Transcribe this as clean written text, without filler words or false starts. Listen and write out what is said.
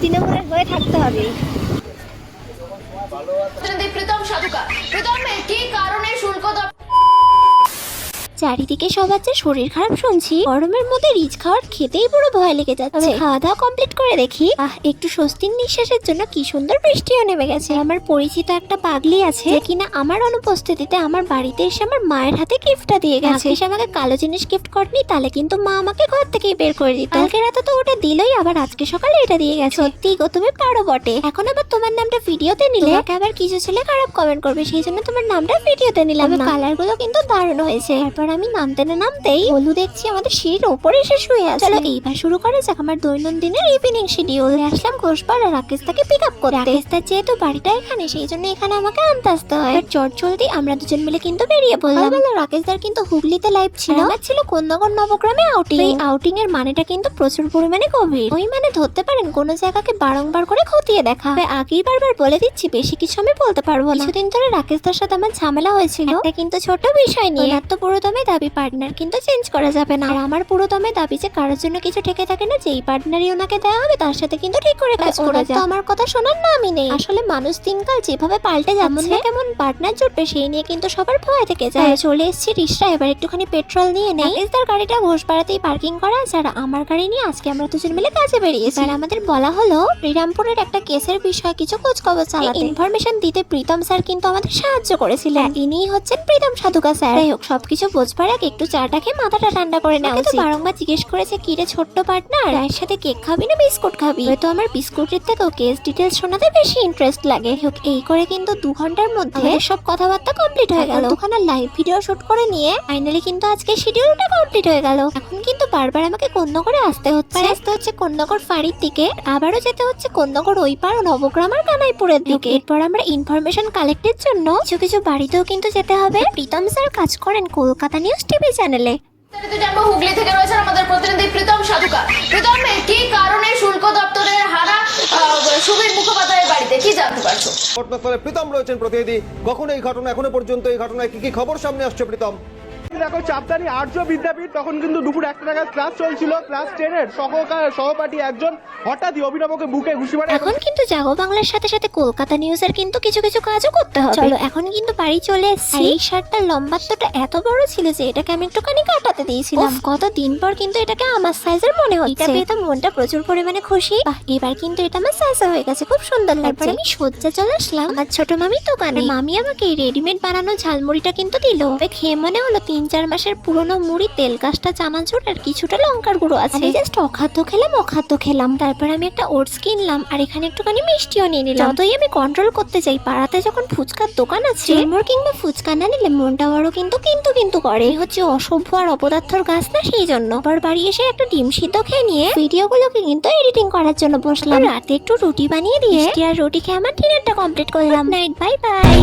তৃণমূলের হয়ে থাকতে হবে। প্রীতম সাধুকা, প্রীতম কি কারণে শুল্ক চারিদিকে সবার যে শরীর খারাপ শুনছি, গরমের মধ্যে রিচ খাওয়ার খেতেই পুরো ভয় লেগে যাচ্ছে। খাওয়া দাওয়া কমপ্লিট করে দেখি একটু স্বস্তির নিঃশ্বাসের জন্য কি সুন্দর বৃষ্টিও নেমে গেছে। আমার পরিচিত একটা পাগলি আছে যে কিনা আমার অনুপস্থিতিতে আমার বাড়িতে এসে আমার মায়ের হাতে গিফটটা দিয়ে গেছে। এসে আমাকে কালো জিনিস গিফট করেনি, তাহলে কিন্তু মা আমাকে ঘর থেকেই বের করে দিত। কালকে রাতে তো ওটা দিলই, আবার আজকে সকালে এটা দিয়ে গেছে। সত্যি গো, তুমি পারো বটে। এখন আবার তোমার নামটা ভিডিওতে নিলে আবার কিছু ছেলে খারাপ কমেন্ট করবে, সেই জন্য তোমার নামটা ভিডিওতে নিলাম। কালার গুলো কিন্তু দারুণ হয়েছে। তারপর আমি নামতেই হলু দেখছি আমাদের সিঁড়ির উপরে এসে শুয়ে আছে। চলো এইবার শুরু করা যাক আমার দৈনন্দিনের ইভিনিং শিডিউল। আসলাম ঘোষপাড়া রাকেশ তাকে পিক আপ করতে। রাকেশ তার যেহেতু বাড়িটা এখানে, সেই জন্য এখানে আমাকে আনতে আসতে হয়। চট জলদি আমরা দুজন মিলে কিন্তু বেরিয়ে পড়লাম। রাকেশ দার কিন্তু হুগলিতে লাইভ ছিল, আমার ছিল কোন্নগর নবগ্রামে আউটিং। এই আউটিং এর মানেটা কিন্তু প্রচুর পরিমাণে গভীর। ওই মানে ধরতে পারেন কোন জায়গাকে বারংবার করে খতিয়ে দেখা। আগেই বারবার বলে দিচ্ছি, বেশি কিছু আমি বলতে পারবো না। কিছুদিন ধরে রাকেশ দার সাথে আমার ঝামেলা হয়েছিল, এটা কিন্তু ছোট বিষয় নিয়ে। ওনার তো পুরো দমে দাবি পার্টনার কিন্তু চেঞ্জ করা যাবে না, আর আমার পুরো দমে দাবি যে কারোর জন্য কিছু ঠেকে থাকে না, যেই পার্টনারই ওনাকে দেওয়া হবে তার সাথে কিন্তু ঠিক করে কাজ করা যায়। তো আমার কথা শোনার নামই নেই। আসলে মানুষ দিনকাল যেভাবে পাল্টে যাচ্ছে, কেমন পার্টনার জুটবে সেই নিয়ে কিন্তু সবার ভয় থেকে যায়। চলে এসেছি রিক্সা, এবার একটুখানি পেট্রোল নিয়ে নেই। তার গাড়িটা ঘোষপাড়াতেই পার্কিং করা আছে, আর আমার গাড়ি নিয়ে আজকে আমরা দুজন মিলে কাজে বেরিয়েছি। আর আমাদের বলা হলো শ্রীরামপুরের একটা কেসের বিষয়ে কিছু খোঁজ খবর চালাতে, ইনফরমেশন দিতে প্রীতম স্যার কিন্তু আমাদের সাহায্য করেছিলেন। ইনিই হচ্ছেন প্রীতম সাধুকা স্যার। যাই হোক, সবকিছু বোঝবার আগে একটু চাটা খেয়ে মাথাটা ঠান্ডা করে নেওয়া উচিত। বারংবার জিজ্ঞেস করেছে, কি রে ছোট্ট পার্টনার, চায়ের সাথে কেক খাবি না বিস্কুট খাবি? হয়তো আমার বিস্কুটের থেকেও কেস ডিটেলস শোনাতে বেশি ইন্টারেস্ট লাগে। হোক, এই করে কিন্তু 2 ঘন্টার মধ্যে সব কথাবার্তা কমপ্লিট হয়ে গেল। দুখানা লাইভ ভিডিও শুট করে নিয়ে ফাইনালি কিন্তু আজকে শিডিউলটা কমপ্লিট হয়ে গেল। এখন কিন্তু বারবার আমাকে কোন্নগরে আসতে হচ্ছে কোন্নগর ফাঁড়ির দিকে, আবারও যেতে হচ্ছে কোন্নগর ওই পার নবগ্রাম আর কানাইপুরের দিকে। এরপর আমরা ইনফরমেশন কালেক্টের জন্য কিছু বাড়িতেও কিন্তু যেতে হবে। প্রীতম স্যার কাজ করেন কলকাতা নিউজ টিভি চ্যানেলে। হুগলি থেকে রয়েছেন আমাদের প্রতিনিধি প্রীতম সাধুকা। প্রীতম কি কারণে শুল্ক দপ্তরের হারা সুবীর মুখোপাধ্যায়ের বাড়িতে, কি জানতে পারছো? ঘটনাস্থলে প্রীতম রয়েছেন প্রতিনিধি। কখন এই ঘটনা, এখনো পর্যন্ত এই ঘটনায় কি কি খবর সামনে আসছে প্রীতম? দেখো, চাপদানি আর্য বিদ্যাপীঠ তখন কিন্তু দুপুর 1টা নাগাদ ক্লাস চলছিল। ক্লাস 10-এর সহপাঠী একজন হঠাৎই অভিনবকে বুকে ঘুষি মারে। এখন কিন্তু জাগো বাংলার সাথে সাথে কলকাতা নিউজের কিন্তু কিছু কাজও করতে হবে। চলো এখন কিন্তু বাড়ি চলে এসেছি। এই শার্টটার লম্বাত্বটা এত বড় ছিল যে এটাকে আমি একটুখানি কাটাতে দিয়েছিলাম। কতদিন পর কিন্তু এটাকে আমার সাইজের মনে হচ্ছে। এটা পেয়ে তো মনটা প্রচুর পরিমাণে খুশি। এবার কিন্তু এটা আমার সাইজে হয়ে গেছে, খুব সুন্দর লাগছে। আমি সজ্জা চলে আসলাম আমার ছোট মামির দোকানে। মামি আমাকে রেডিমেড বানানো ঝালমুড়িটা কিন্তু দিল। খেয়ে মনে হলো 3-4 মাসের পুরনো মুড়ি, তেল কাজটা, চানাচুর আর কিছুটা লঙ্কার গুঁড়ো আছে। জাস্ট অখাদ্য খেলাম। তারপর আমি একটা ওটস কিনলাম, আর এখানে একটুখানি মিষ্টিও নিয়ে নিলাম। যতই আমি কন্ট্রোল করতে চাই, পাড়াতে যখন ফুচকার দোকান আছে, চিড়মোড় কিংবা ফুচকা না নিলে মনটা বড় কিন্তু করে। হচ্ছে অসভ্য আর অপদার্থর গাছ না, সেই জন্য। আবার বাড়ি এসে একটা ডিম সিদ্ধ খেয়ে নিয়ে ভিডিওগুলোকে কিন্তু এডিটিং করার জন্য বসলাম। রাতে একটু রুটি বানিয়ে দিয়ে আর রুটি খেয়ে আমার ডিনারটা কমপ্লিট করলাম। Night, bye bye.